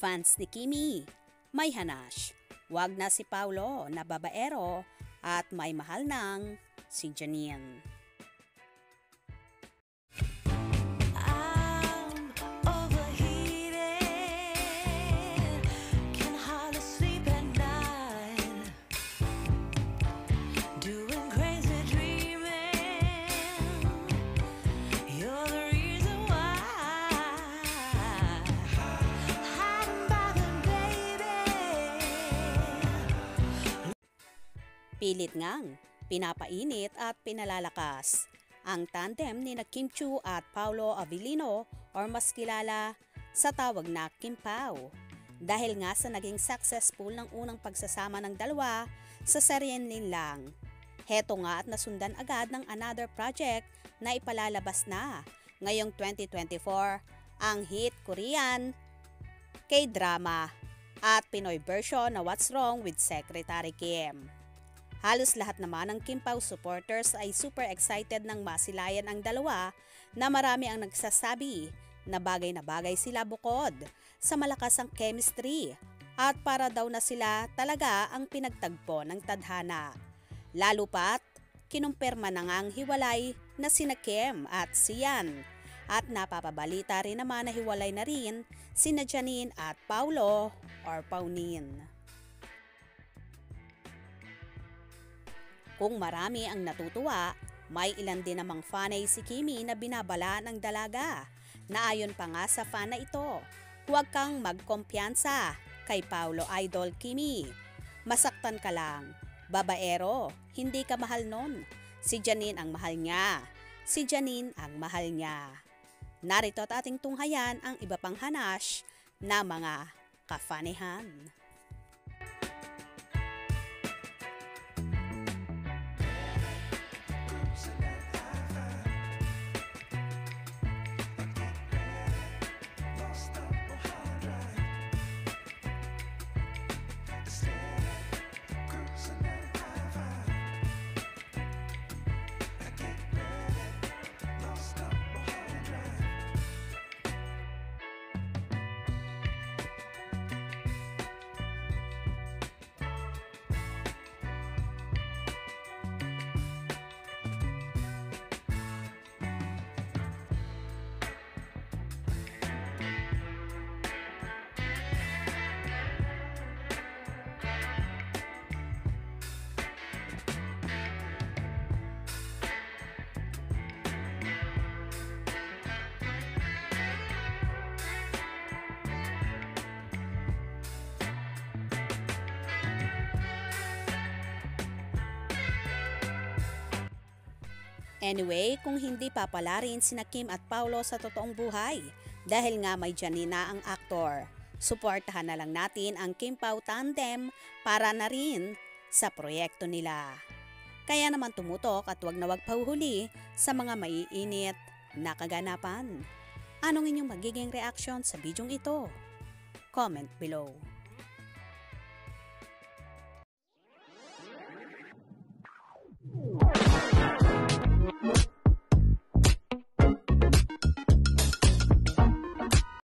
Fans ni Kimi, may hanash. Wag na si Paulo na babaero at may mahal ng si Janine. Pilit ngang pinapainit at pinalalakas ang tandem ni Kim Chiu at Paolo Avellino or mas kilala sa tawag na Kim Pao. Dahil nga sa naging successful ng unang pagsasama ng dalawa sa seryen lang. Heto nga at nasundan agad ng another project na ipalalabas na ngayong 2024 ang hit Korean K-drama at Pinoy version na What's Wrong with Secretary Kim. Halos lahat naman ng Kim Pao supporters ay super excited nang masilayan ang dalawa na marami ang nagsasabi na bagay sila bukod sa malakas ang chemistry at para daw na sila talaga ang pinagtagpo ng tadhana. Lalo pat, kinumpirma na ngang hiwalay na sina Kim at si Yan at napapabalita rin naman na hiwalay na rin sina Janine at Paulo or Paunin. Kung marami ang natutuwa, may ilan din namang fanay si Kimi na binabala ng dalaga na ayon pa nga sa fan na ito, huwag kang magkumpiyansa kay Paulo Idol Kimi. Masaktan ka lang, babaero, hindi ka mahal nun. Si Janine ang mahal niya. Si Janine ang mahal niya. Narito at ating tunghayan ang iba pang hanash na mga kafanihan. Anyway, kung hindi papalarin sina Kim at Paulo sa totoong buhay, dahil nga may Janine na ang aktor, suportahan na lang natin ang Kim Pao tandem para na rin sa proyekto nila. Kaya naman tumutok at wag na wag pahuhuli sa mga maiinit na kaganapan. Anong inyong magiging reaction sa bidyong ito? Comment below.